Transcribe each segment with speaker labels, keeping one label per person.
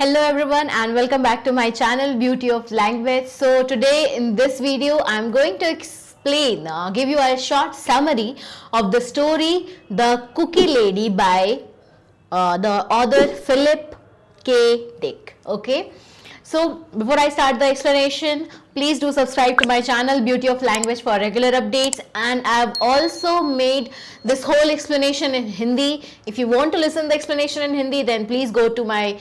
Speaker 1: Hello everyone and welcome back to my channel Beauty of Language. So today in this video I'm going to explain, give you a short summary of the story The Cookie Lady by the author Philip K. Dick. Okay. So before I start the explanation, please do subscribe to my channel Beauty of Language for regular updates, and I've also made this whole explanation in Hindi. If you want to listen the explanation in Hindi, then please go to my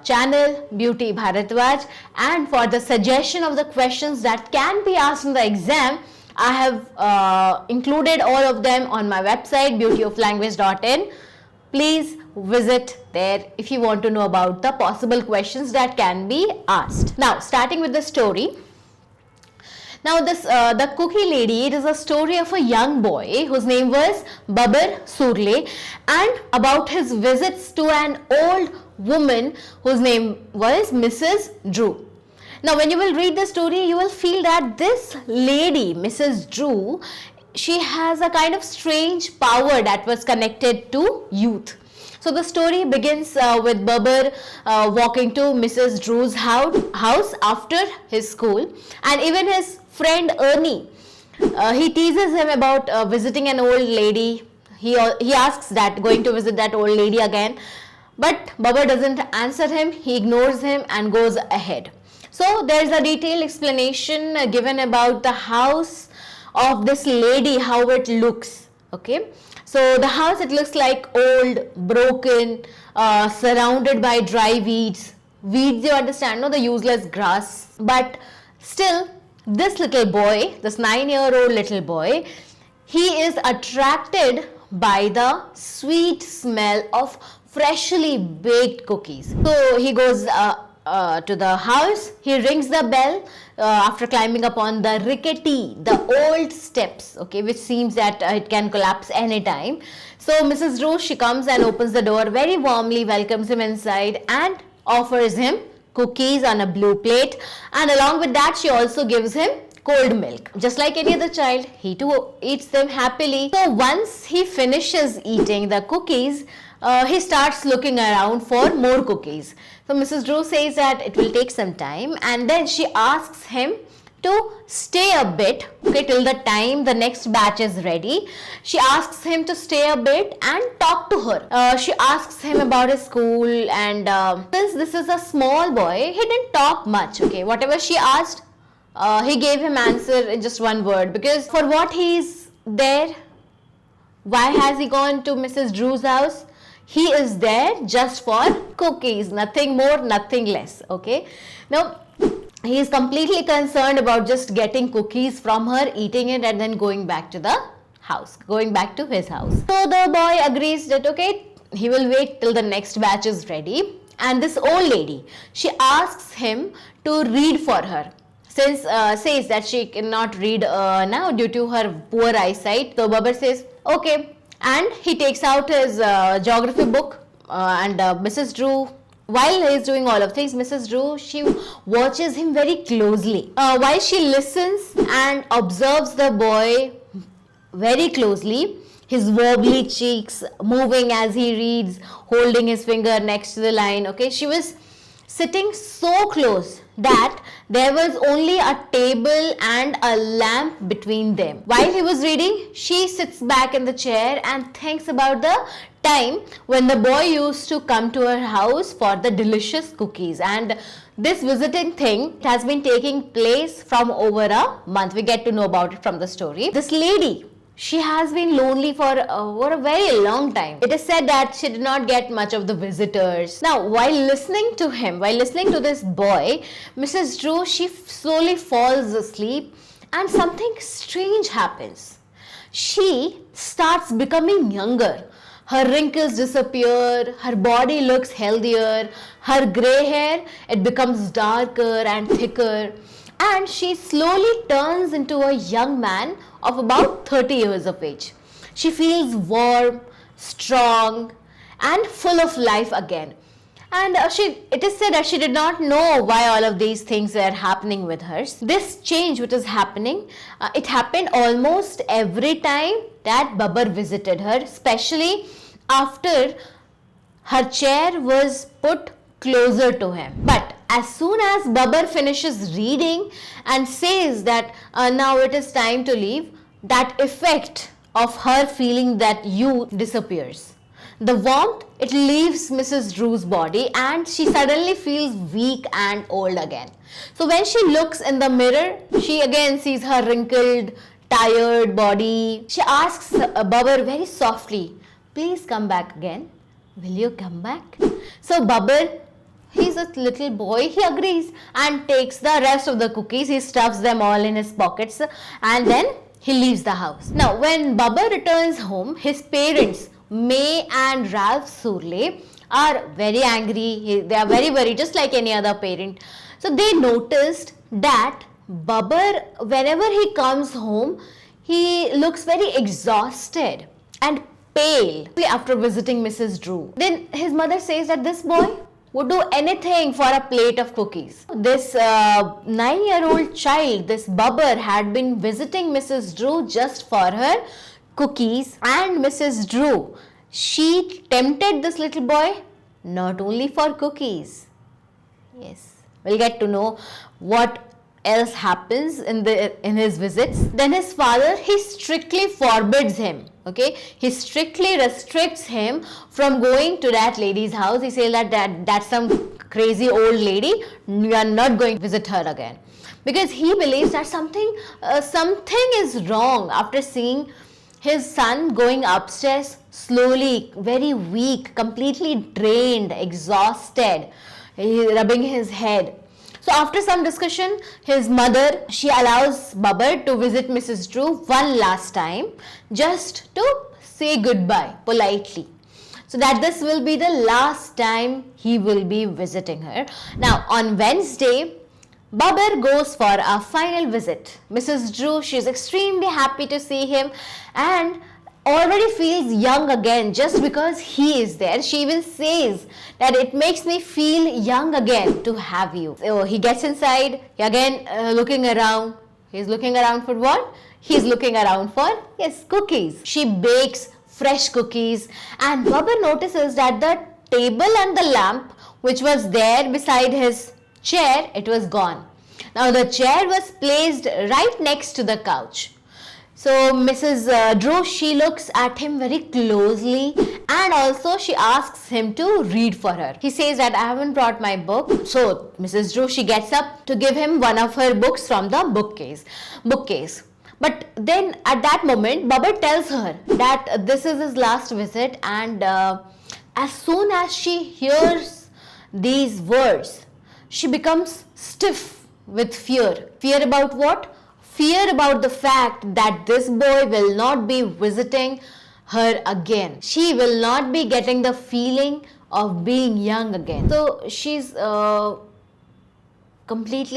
Speaker 1: channel Beauty Bharatwaj, and for the suggestion of the questions that can be asked in the exam, I have included all of them on my website beautyoflanguage.in. Please visit there if you want to know about the possible questions that can be asked. Now, starting with the story. Now, the Cookie Lady, it is a story of a young boy whose name was Babar Surle, and about his visits to an old woman whose name was Mrs. Drew. Now, when you will read the story, you will feel that this lady, Mrs. Drew, she has a kind of strange power that was connected to youth. So the story begins with Babar walking to Mrs. Drew's house after his school, and even his friend Ernie, he teases him about visiting an old lady. He asks that going to visit that old lady again, but Babar doesn't answer him. He ignores him and goes ahead. So there is a detailed explanation given about the house of this lady, how it looks. Okay, so the house, it looks like old, broken, surrounded by dry weeds, you understand, no, the useless grass. But still, this little boy, this 9-year-old little boy, he is attracted by the sweet smell of freshly baked cookies. So he goes to the house, he rings the bell after climbing upon the old steps, okay, which seems that it can collapse anytime. So Mrs. Drew, she comes and opens the door, very warmly welcomes him inside and offers him cookies on a blue plate, and along with that she also gives him cold milk. Just like any other child, he too eats them happily. So once he finishes eating the cookies, he starts looking around for more cookies. So Mrs. Drew says that it will take some time, and then she asks him to stay a bit, okay, till the time the next batch is ready. She asks him to stay a bit and talk to her. She asks him about his school, and since this is a small boy, he didn't talk much, okay. Whatever she asked, he gave him answer in just one word, because for what he is there, why has he gone to Mrs. Drew's house? He is there just for cookies, nothing more, nothing less, okay. Now, he is completely concerned about just getting cookies from her, eating it, and then going back to the house, going back to his house. So the boy agrees that, okay, he will wait till the next batch is ready. And this old lady, she asks him to read for her, since says that she cannot read now due to her poor eyesight. So Babar says, okay. And he takes out his geography book, and Mrs. Drew, while he is doing all of things, Mrs. Drew, she watches him very closely. While she listens and observes the boy very closely, his wobbly cheeks moving as he reads, holding his finger next to the line, okay, she was sitting so close that there was only a table and a lamp between them. While he was reading, she sits back in the chair and thinks about the time when the boy used to come to her house for the delicious cookies. And this visiting thing has been taking place from over a month. We get to know about it from the story. This lady, she has been lonely for a very long time. It is said that she did not get much of the visitors. Now, while listening to him, while listening to this boy, Mrs. Drew, she slowly falls asleep, and something strange happens. She starts becoming younger. Her wrinkles disappear, her body looks healthier, her grey hair, it becomes darker and thicker, and she slowly turns into a young man of about 30 years of age. She feels warm, strong, and full of life again. And it is said that she did not know why all of these things were happening with her. This change which is happening, it happened almost every time that Babar visited her, especially after her chair was put closer to him. But as soon as Babbar finishes reading and says that now it is time to leave, that effect of her feeling that youth disappears. The warmth, it leaves Mrs. Drew's body and she suddenly feels weak and old again. So when she looks in the mirror, she again sees her wrinkled, tired body. She asks Babbar very softly, please come back again. Will you come back? So Babbar, he's a little boy, he agrees and takes the rest of the cookies. He stuffs them all in his pockets and then he leaves the house. Now when Babbar returns home, his parents, May and Ralph Surley, are very angry. They are very worried, just like any other parent. So they noticed that Babbar, whenever he comes home, he looks very exhausted and pale after visiting Mrs. Drew. Then his mother says that this boy would do anything for a plate of cookies. This 9-year-old child, this Babbar, had been visiting Mrs. Drew just for her cookies, and Mrs. Drew, she tempted this little boy not only for cookies. Yes, we'll get to know what else happens in his visits. Then his father, he strictly forbids him. Okay, he strictly restricts him from going to that lady's house. He says that that's some crazy old lady. You are not going to visit her again, because he believes that something is wrong after seeing his son going upstairs slowly, very weak, completely drained, exhausted, rubbing his head. So after some discussion, his mother, she allows Babbar to visit Mrs. Drew one last time, just to say goodbye politely, so that this will be the last time he will be visiting her. Now on Wednesday, Babbar goes for a final visit. Mrs. Drew, she is extremely happy to see him and already feels young again just because he is there. She even says that it makes me feel young again to have you. So he gets inside, he again looking around. He's looking around for what? He's looking around for, yes, cookies. She bakes fresh cookies and Babbar notices that the table and the lamp which was there beside his chair, it was gone. Now the chair was placed right next to the couch. So Mrs. Drew, she looks at him very closely and also she asks him to read for her. He says that I haven't brought my book. So Mrs. Drew, she gets up to give him one of her books from the bookcase. But then at that moment, Babbar tells her that this is his last visit, and as soon as she hears these words, she becomes stiff with fear. Fear about what? Fear about the fact that this boy will not be visiting her again. She will not be getting the feeling of being young again. So she's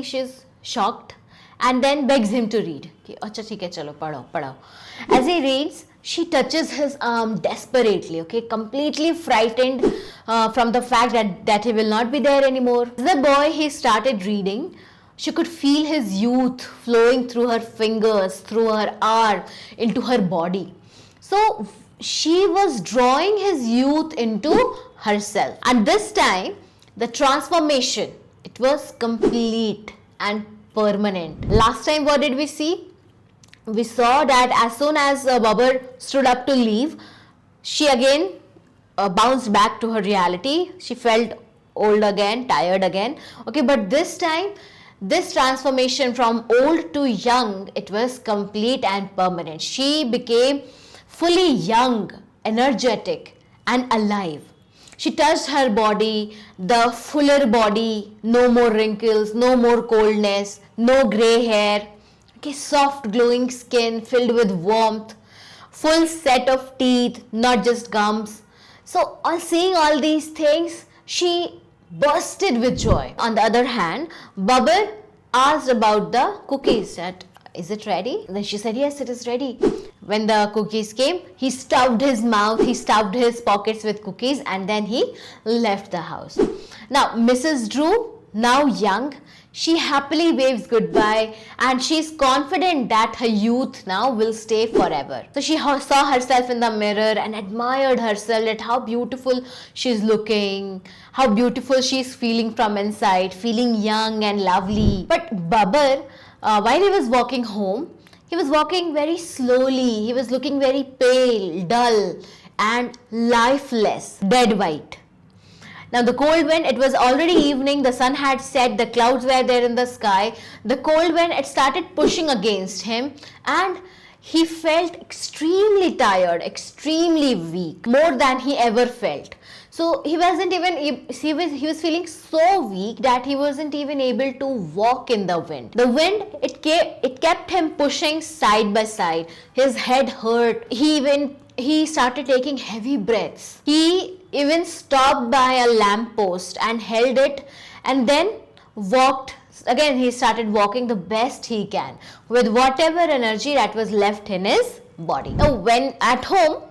Speaker 1: she's shocked and then begs him to read. Acha theek hai, chalo padho. As he reads, she touches his arm desperately, okay, completely frightened from the fact that he will not be there anymore. The boy, he started reading. She could feel his youth flowing through her fingers, through her arm, into her body. So she was drawing his youth into herself. And this time, the transformation, it was complete and permanent. Last time, what did we see? We saw that as soon as Babbar stood up to leave, she again bounced back to her reality. She felt old again, tired again. Okay, but this time, this transformation from old to young, it was complete and permanent. She became fully young, energetic and alive. She touched her body, the fuller body, no more wrinkles, no more coldness, no grey hair, okay, soft glowing skin filled with warmth, full set of teeth, not just gums. So on seeing all these things, she bursted with joy. On the other hand, Babbar asked about the cookies, that is it ready? Then she said, yes, it is ready. When the cookies came, he stuffed his mouth, he stuffed his pockets with cookies, and then he left the house. Now Mrs. Drew, now young, She happily waves goodbye and she's confident that her youth now will stay forever. So she saw herself in the mirror and admired herself at how beautiful she's looking, how beautiful she's feeling from inside, feeling young and lovely. But Babar, while he was walking home, he was walking very slowly. He was looking very pale, dull and lifeless, dead white. Now the cold wind, it was already evening, the sun had set, the clouds were there in the sky. The cold wind, it started pushing against him and he felt extremely tired, extremely weak, more than he ever felt. So he wasn't even, he was feeling so weak that he wasn't even able to walk in the wind. The wind, it kept him pushing side by side. His head hurt. He started taking heavy breaths. He even stopped by a lamppost and held it and then walked. Again, he started walking the best he can with whatever energy that was left in his body. Now, when at home,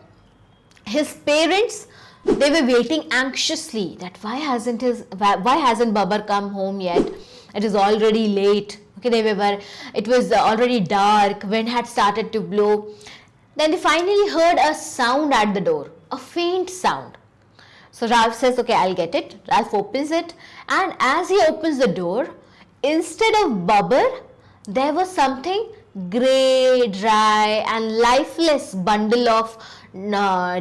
Speaker 1: his parents, they were waiting anxiously that why hasn't Babar come home yet? It is already late. Okay, it was already dark. Wind had started to blow. Then they finally heard a sound at the door, a faint sound. So Ralph says, okay, I'll get it. Ralph opens it and as he opens the door, instead of Babar, there was something grey, dry and lifeless bundle of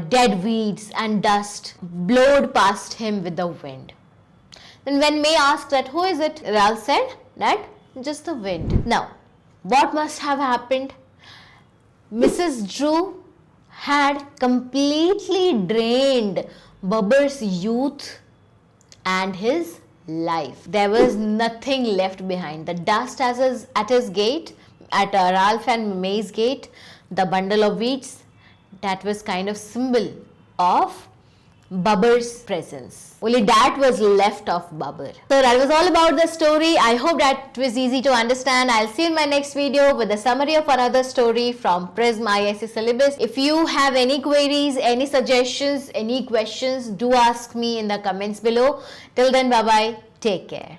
Speaker 1: dead weeds and dust blowed past him with the wind. Then when May asked that who is it, Ralph said that just the wind. Now, what must have happened? Mrs. Drew had completely drained Babar's youth and his life. There was nothing left behind. The dust at his gate, at Ralph and May's gate, the bundle of weeds, that was kind of symbol of Babar's presence. Only that was left of Babar. So that was all about the story. I hope that was easy to understand. I'll see you in my next video with a summary of another story from Prism IISc syllabus. If you have any queries, any suggestions, any questions, do ask me in the comments below. Till then, bye bye. Take care.